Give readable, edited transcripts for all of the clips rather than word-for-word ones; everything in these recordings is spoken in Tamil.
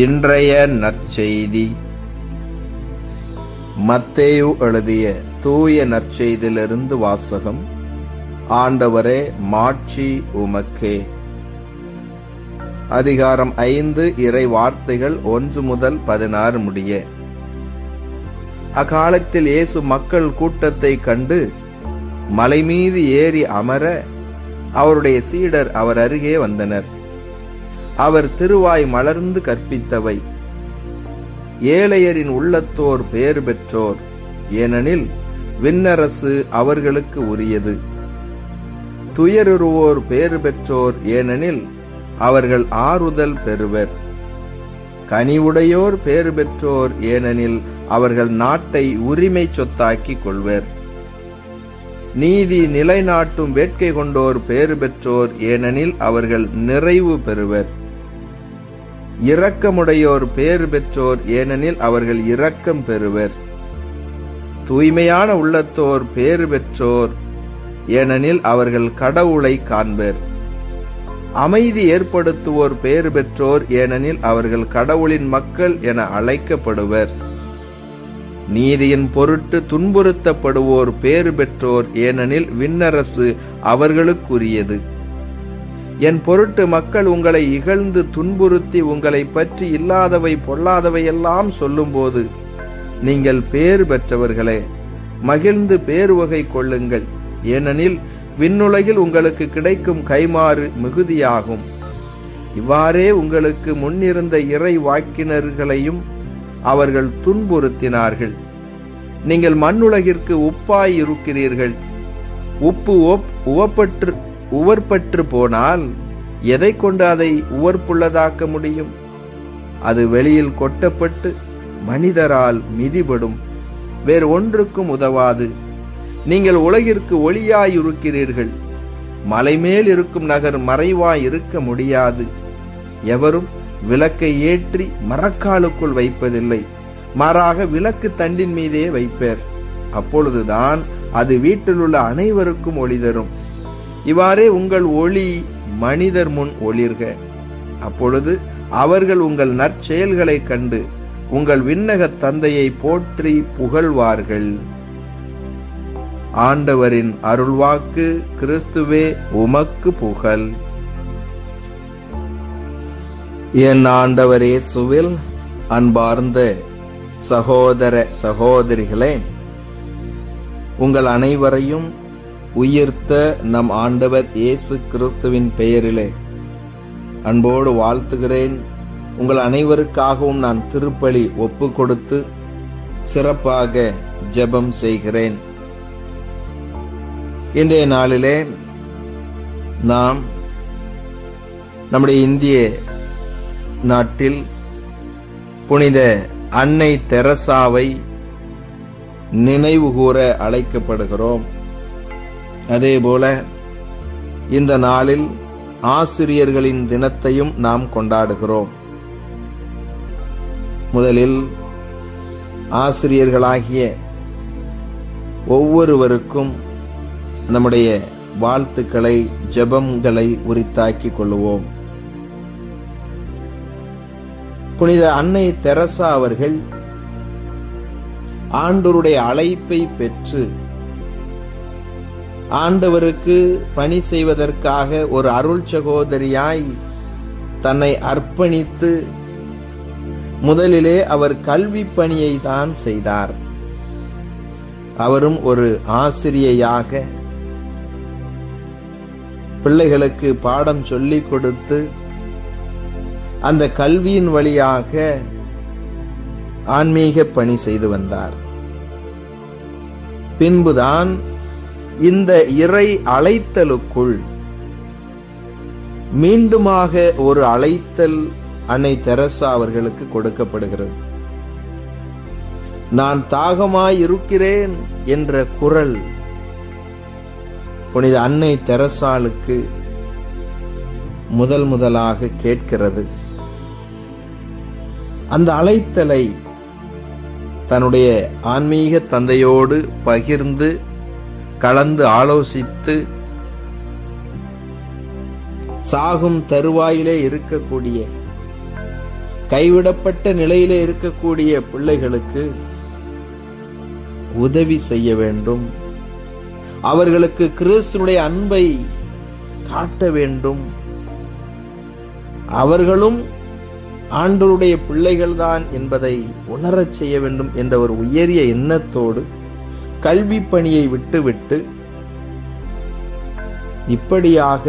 இன்றைய நற்செய்தி மத்தேயு எழுதிய தூய நற்செய்தியிலிருந்து வாசகம். ஆண்டவரே, மாட்சி உமக்கே. அதிகாரம் 5, இறை வார்த்தைகள் 1 முதல் 16 முடிய. அக்காலத்தில் இயேசு மக்கள் கூட்டத்தை கண்டு மலை மீது ஏறி அமர அவருடைய சீடர் அவர் அருகே வந்தனர். அவர் திருவாய் மலர்ந்து கற்பித்தவை: ஏழையரின் உள்ளத்தோர் பேறு பெற்றோர், ஏனெனில் விண்ணரசு அவர்களுக்கு உரியது. துயருறுவோர் பேறு பெற்றோர், ஏனெனில் அவர்கள் ஆறுதல் பெறுவர். கனிவுடையோர் பேறு பெற்றோர், ஏனெனில் அவர்கள் நாட்டை உரிமை சொத்தாக்கிக் கொள்வர். நீதி நிலைநாட்டும் வேட்கை கொண்டோர் பேறு பெற்றோர், ஏனெனில் அவர்கள் நிறைவு பெறுவர். இரக்கமுடையோர் பேறு பெற்றோர், ஏனெனில் அவர்கள் இரக்கம் பெறுவர். தூய்மையான உள்ளத்தோர் பேறு பெற்றோர், ஏனெனில் அவர்கள் கடவுளை காண்பர். அமைதி ஏற்படுத்துவோர் பேறு பெற்றோர், ஏனெனில் அவர்கள் கடவுளின் மக்கள் என அழைக்கப்படுவர். நீதியின் பொருட்டு துன்புறுத்தப்படுவோர் பேறு பெற்றோர், ஏனெனில் விண்ணரசு அவர்களுக்குரியது. என் பொருட்டு மக்கள் உங்களை இகழ்ந்து துன்புறுத்தி உங்களை பற்றி இல்லாதவை பொல்லாதவை எல்லாம் சொல்லும்போது நீங்கள் பேறு பெற்றவர்களே, மகிழ்ந்து பேருவகை கொள்ளுங்கள். ஏனெனில் விண்ணுலகில் உங்களுக்கு கிடைக்கும் கைமாறு மிகுதியாகும். இவ்வாறே உங்களுக்கு முன்னிருந்த இறை வாக்கினர்களையும் அவர்கள் துன்புறுத்தினார்கள். நீங்கள் மண்ணுலகிற்கு உப்பாய் இருக்கிறீர்கள். உப்பு உவர்பற்று போனால் எதை கொண்டு அதை உவர்ப்புள்ளதாக்க முடியும்? அது வெளியில் கொட்டப்பட்டு மனிதரால் மிதிபடும், வேறு ஒன்றுக்கும் உதவாது. நீங்கள் உலகிற்கு ஒளியாயிருக்கிறீர்கள். மலைமேல் இருக்கும் நகர் மறைவாய் இருக்க முடியாது. எவரும் விளக்கை ஏற்றி மரக்காலுக்குள் வைப்பதில்லை, மாறாக விளக்கு தண்டின் மீதே வைப்பர். அப்பொழுதுதான் அது வீட்டில் உள்ள அனைவருக்கும் ஒளி தரும். இவ்வாறே உங்கள் ஒளி மனிதர் முன் ஒளிர்க. அப்பொழுது அவர்கள் உங்கள் நற்செயல்களை கண்டு உங்கள் விண்ணக தந்தையை போற்றி புகழ்வார்கள். ஆண்டவரின் அருள்வாக்கு. கிறிஸ்துவே, உமக்கு புகழ். என் ஆண்டவர் இயேசுவில் அன்பார்ந்த சகோதர சகோதரிகளே, உங்கள் அனைவரையும் உயிர்த்த நம் ஆண்டவர் இயேசு கிறிஸ்துவின் பெயரிலே அன்போடு வாழ்த்துகிறேன். உங்கள் அனைவருக்காகவும் நான் திருப்பலி ஒப்பு கொடுத்து சிறப்பாக ஜெபம் செய்கிறேன். இன்றைய நாளிலே நாம் நம்முடைய இந்திய நாட்டில் புனித அன்னை தெரசாவை நினைவு கூற அழைக்கப்படுகிறோம். அதேபோல இந்த நாளில் ஆசிரியர்களின் தினத்தையும் நாம் கொண்டாடுகிறோம். முதலில் ஆசிரியர்களாகிய ஒவ்வொருவருக்கும் நம்முடைய வாழ்த்துக்களை, ஜெபங்களை உரித்தாக்கிக் கொள்ளுவோம். புனித அன்னை தெரசா அவர்கள் ஆண்டவருடைய அழைப்பை பெற்று ஆண்டவருக்கு பணி செய்வதற்காக ஒரு அருள் சகோதரியாய் தன்னை அர்ப்பணித்து முதலிலே அவர் கல்வி பணியை தான் செய்தார். அவரும் ஒரு ஆசிரியையாக பிள்ளைகளுக்கு பாடம் சொல்லிக் கொடுத்து அந்த கல்வியின் வழியாக ஆன்மீக பணி செய்து வந்தார். பின்புதான் இந்த இறை அழைத்தலுக்குள் மீண்டுமாக ஒரு அழைத்தல் அன்னை தெரசா அவர்களுக்கு கொடுக்கப்படுகிறது. நான் தாகமாய் இருக்கிறேன் என்ற குரல் புனித அன்னை தெரசாளுக்கு முதலாக கேட்கிறது. அந்த அழைத்தலை தன்னுடைய ஆன்மீக தந்தையோடு பகிர்ந்து கலந்து ஆலோசித்து சாகும் தருவாயிலே இருக்கக்கூடிய கைவிடப்பட்ட நிலையிலே இருக்கக்கூடிய பிள்ளைகளுக்கு உதவி செய்ய வேண்டும். அவர்களுக்கு கிறிஸ்துவினுடைய அன்பை காட்ட வேண்டும். அவர்களும் ஆண்டவருடைய பிள்ளைகள்தான் என்பதை உணரச் செய்ய வேண்டும் என்ற ஒரு உயரிய எண்ணத்தோடு கல்வி பணியை விட்டுவிட்டு இப்படியாக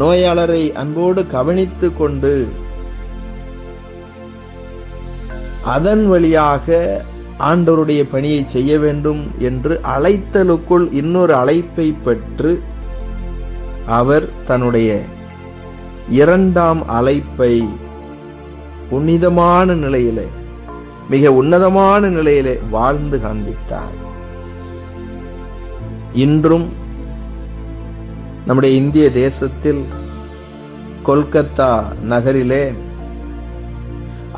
நோயாளரை அன்போடு கவனித்துக் கொண்டு அதன் வழியாக ஆண்டவருடைய பணியை செய்ய வேண்டும் என்று அழைத்தலுக்குள் இன்னொரு அழைப்பை பெற்று அவர் தன்னுடைய இரண்டாம் அழைப்பை புனிதமான நிலையிலே, மிக உன்னதமான நிலையிலே வாழ்ந்து காண்பித்தார். இன்றும் நம்முடைய இந்திய தேசத்தில் கொல்கத்தா நகரிலே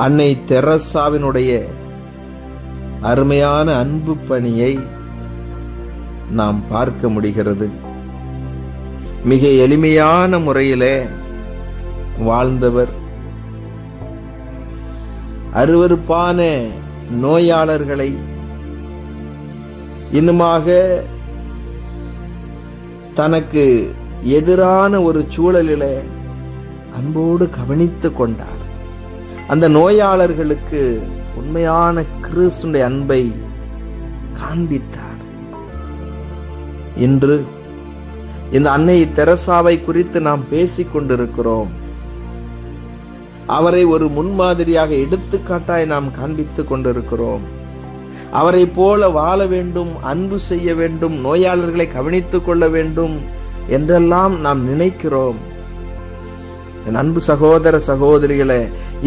அன்னை தெரசாவினுடைய அருமையான அன்பு பணியை நாம் பார்க்க முடிகிறது. மிக எளிமையான முறையிலே வாழ்ந்தவர். அருவருப்பான நோயாளர்களை இன்னுமாக தனக்கு எதிரான ஒரு சூழலிலே அன்போடு கவனித்துக் கொண்டார். அந்த நோயாளர்களுக்கு உண்மையான கிறிஸ்துவின் அன்பை காண்பித்தார். இன்று இந்த அன்னை தெரசாவை குறித்து நாம் பேசிக் கொண்டிருக்கிறோம். அவரை ஒரு முன்மாதிரியாக எடுத்துக்காட்டாய் நாம் காண்பித்துக் கொண்டிருக்கிறோம். அவரை போல வாழ வேண்டும், அன்பு செய்ய வேண்டும், நோயாளர்களை கவனித்துக் கொள்ள வேண்டும் என்றெல்லாம் நாம் நினைக்கிறோம். என் அன்பு சகோதர சகோதரிகளே,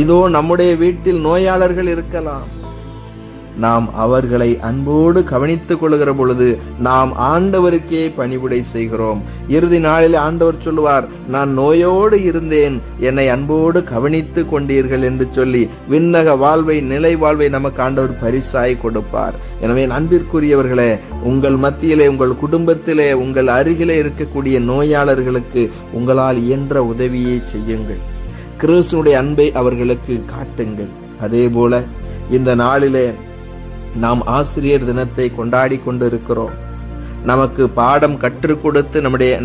இதோ நம்முடைய வீட்டில் நோயாளர்கள் இருக்கலாம். நாம் அவர்களை அன்போடு கவனித்துக் கொள்கிற பொழுது நாம் ஆண்டவருக்கே பணிவிடை செய்கிறோம். இறுதி நாளில் ஆண்டவர் சொல்லுவார், நான் நோயோடு இருந்தேன், என்னை அன்போடு கவனித்துக் கொண்டீர்கள் என்று சொல்லி விண்ணக வாழ்வை, நிலை வாழ்வை நமக்கு ஆண்டவர் பரிசாய் கொடுப்பார். எனவே அன்பிற்குரியவர்களே, உங்கள் மத்தியிலே, உங்கள் குடும்பத்திலே, உங்கள் அருகிலே இருக்கக்கூடிய நோயாளர்களுக்கு உங்களால் இயன்ற உதவியை செய்யுங்கள். கிறிஸ்துவினுடைய அன்பை அவர்களுக்கு காட்டுங்கள். அதே போல இந்த நாளிலே நாம் ஆசிரியர் தினத்தை கொண்டாடி கொண்டிருக்கிறோம். நமக்கு பாடம் கற்றுக் கொடுத்து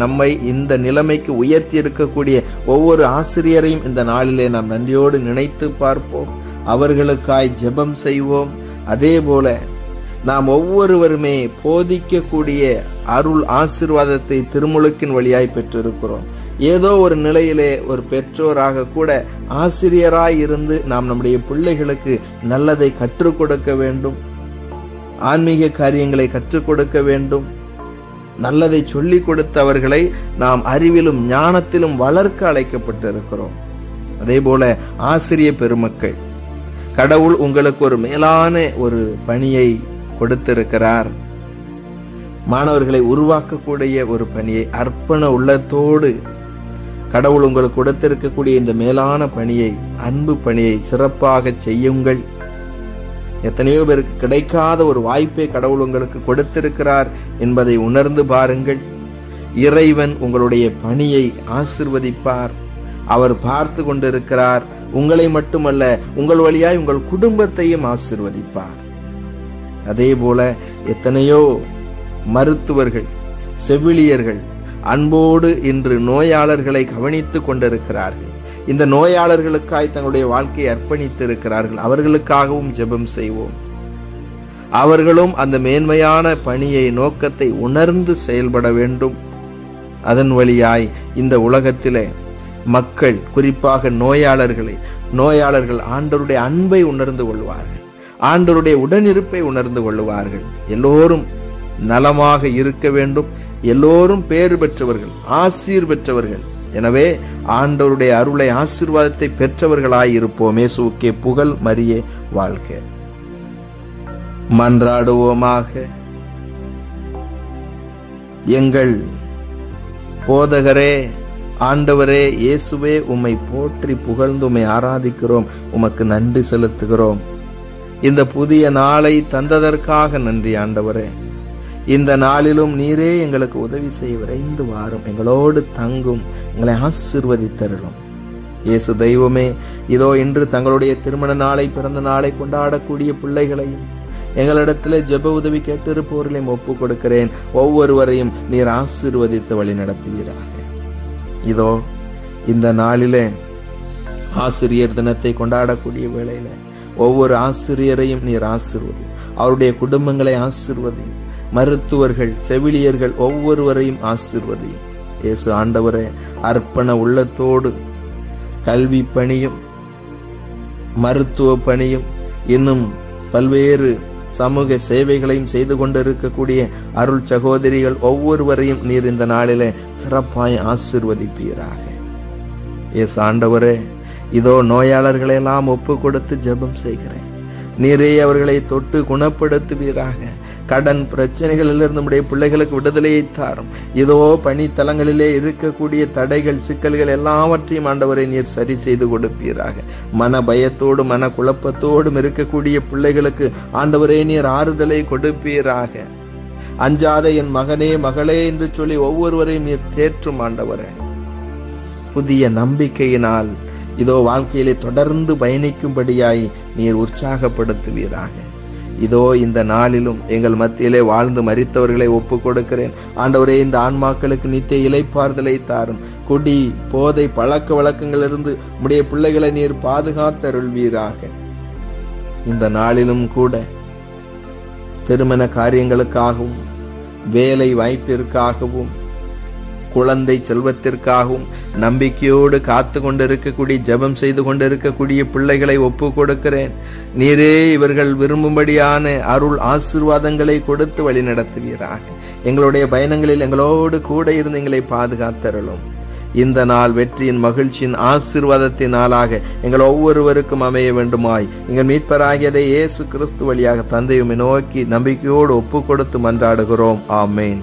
நம்மை இந்த நிலைமைக்கு உயர்த்தி இருக்கக்கூடிய ஒவ்வொரு ஆசிரியரையும் இந்த நாளிலே நாம் நன்றியோடு நினைத்து பார்ப்போம். அவர்களுக்காய் ஜெபம் செய்வோம். அதே போல நாம் ஒவ்வொருவருமே போதிக்கக்கூடிய அருள் ஆசீர்வாதத்தை திருமுழுக்கின் வழியாய் பெற்றிருக்கிறோம். ஏதோ ஒரு நிலையிலே ஒரு பெற்றோராக கூட ஆசிரியராய் இருந்து நாம் நம்முடைய பிள்ளைகளுக்கு நல்லதை கற்றுக் கொடுக்க வேண்டும், ஆன்மீக காரியங்களை கற்றுக் கொடுக்க வேண்டும். நல்லதை சொல்லிக் கொடுத்தவர்களை நாம் அறிவிலும் ஞானத்திலும் வளர்க்க அழைக்கப்பட்டிருக்கிறோம். அதே போல ஆசிரிய பெருமக்கள், கடவுள் உங்களுக்கு ஒரு மேலான ஒரு பணியை கொடுத்திருக்கிறார். மாணவர்களை உருவாக்கக்கூடிய ஒரு பணியை, அர்ப்பண உள்ளத்தோடு கடவுள் உங்களுக்கு கொடுத்திருக்கக்கூடிய இந்த மேலான பணியை, அன்பு பணியை சிறப்பாக செய்யுங்கள். எத்தனையோ பேருக்கு கிடைக்காத ஒரு வாய்ப்பை கடவுள் உங்களுக்கு கொடுத்திருக்கிறார் என்பதை உணர்ந்து பாருங்கள். இறைவன் உங்களுடைய பணியை ஆசீர்வதிப்பார். அவர் பார்த்து கொண்டிருக்கிறார். உங்களை மட்டுமல்ல, உங்கள் வழியாய் உங்கள் குடும்பத்தையும் ஆசீர்வதிப்பார். அதே போல எத்தனையோ மருத்துவர்கள், செவிலியர்கள் அன்போடு இன்று நோயாளர்களை கவனித்துக் கொண்டிருக்கிறார்கள். இந்த நோயாளர்களுக்காய் தங்களுடைய வாழ்க்கையை அர்ப்பணித்து இருக்கிறார்கள். அவர்களுக்காகவும் ஜெபம் செய்வோம். அவர்களும் அந்த மேன்மையான பணியை, நோக்கத்தை உணர்ந்து செயல்பட வேண்டும். அதன் வழியாய் இந்த உலகத்திலே மக்கள், குறிப்பாக நோயாளர்கள் ஆண்டவருடைய அன்பை உணர்ந்து கொள்வார்கள், ஆண்டவருடைய உடனிருப்பை உணர்ந்து கொள்வார்கள். எல்லோரும் நலமாக இருக்க வேண்டும். எல்லோரும் பேறு பெற்றவர்கள், ஆசீர் பெற்றவர்கள். எனவே ஆண்டவருடைய அருளை, ஆசீர்வாதத்தை பெற்றவர்களாய் இருப்போம். இயேசுவுக்கே புகழ், மரியே வாழ்க. மன்றாடுவோமாக. எங்கள் போதகரே, ஆண்டவரே இயேசுவே, உம்மை போற்றி புகழ்ந்து உம்மை ஆராதிக்கிறோம். உமக்கு நன்றி செலுத்துகிறோம். இந்த புதிய நாளை தந்ததற்காக நன்றி ஆண்டவரே. இந்த நாளிலும் நீரே எங்களுக்கு உதவி செய்ய விரைந்து வாரும். எங்களோடு தங்கும், எங்களை ஆசீர்வதித்தருளும். இயேசு தெய்வமே, இதோ இன்று தங்களுடைய திருமண நாளை, பிறந்த நாளை கொண்டாடக்கூடிய பிள்ளைகளையும் எங்களிடத்திலே ஜெப உதவி கேட்டிருப்பவர்களையும் ஒப்பு கொடுக்கிறேன். ஒவ்வொருவரையும் நீர் ஆசீர்வதித்து வழி நடத்துவீராக. இதோ இந்த நாளிலே ஆசிரியர் தினத்தை கொண்டாடக்கூடிய வேளையில ஒவ்வொரு ஆசிரியரையும் நீர் ஆசீர்வதி, அவருடைய குடும்பங்களை ஆசீர்வதி, மருத்துவர்கள், செவிலியர்கள் ஒவ்வொருவரையும் ஆசீர்வதி. இயேசு ஆண்டவரே, அர்ப்பண உள்ளத்தோடு கல்வி பணியும் மருத்துவ பணியும் இன்னும் பல்வேறு சமூக சேவைகளையும் செய்து கொண்டிருக்கக்கூடிய அருள் சகோதரிகள் ஒவ்வொருவரையும் நீர் இந்த நாளிலே சிறப்பாய் ஆசீர்வதிப்பீராக. இயேசு ஆண்டவரே, இதோ நோயாளர்களை எல்லாம் ஒப்பு கொடுத்து ஜெபம் செய்கிறேன். நீரே அவர்களை தொட்டு குணப்படுத்துவீராக. கடன் பிரச்சனைகளிலிருந்து நம்முடைய பிள்ளைகளுக்கு விடுதலையை தாரும். இதோ பணித்தலங்களிலே இருக்கக்கூடிய தடைகள், சிக்கல்கள் எல்லாவற்றையும் ஆண்டவரை நீர் சரி செய்து கொடுப்பீராக. மன பயத்தோடும் மன குழப்பத்தோடும் இருக்கக்கூடிய பிள்ளைகளுக்கு ஆண்டவரே நீர் ஆறுதலை கொடுப்பீராக. அஞ்சாத என் மகனே மகளே என்று சொல்லி ஒவ்வொருவரையும் நீர் தேற்றும் ஆண்டவரே. புதிய நம்பிக்கையினால் இதோ வாழ்க்கையிலே தொடர்ந்து பயணிக்கும்படியாய் நீர் உற்சாகப்படுத்துவீராக. இதோ இந்த நாளிலும் எங்கள் மத்தியிலே வாழ்ந்து மரித்தவர்களை ஒப்பு கொடுக்கிறேன். ஆண்டவரே, இந்த ஆன்மாக்களுக்கு நித்திய இளைப்பாறுதலை தாரும். குடி, போதை, பழக்க வழக்கங்களிலிருந்து உம்முடைய பிள்ளைகளை நீர் பாதுகாத்தருள்வீராக. இந்த நாளிலும் கூட திருமண காரியங்களுக்காகவும், வேலை வாய்ப்பிற்காகவும், குழந்தை செல்வத்திற்காகவும் நம்பிக்கையோடு காத்து கொண்டிருக்கக்கூடிய, ஜெபம் செய்து கொண்டிருக்கக்கூடிய பிள்ளைகளை ஒப்பு கொடுக்கிறேன். நீரே இவர்கள் விரும்பும்படியான அருள் ஆசீர்வாதங்களை கொடுத்து வழி நடத்துவீராக. எங்களுடைய பயணங்களில் எங்களோடு கூட இருந்து எங்களை பாதுகாத்தருளும். இந்த நாள் வெற்றியின், மகிழ்ச்சியின், ஆசீர்வாதத்தின் நாளாக எங்கள் ஒவ்வொருவருக்கும் அமைய வேண்டுமாய் எங்கள் மீட்பராகியதை இயேசு கிறிஸ்து வழியாக தந்தையுமை நோக்கி நம்பிக்கையோடு ஒப்பு கொடுத்து மன்றாடுகிறோம். ஆமேன்.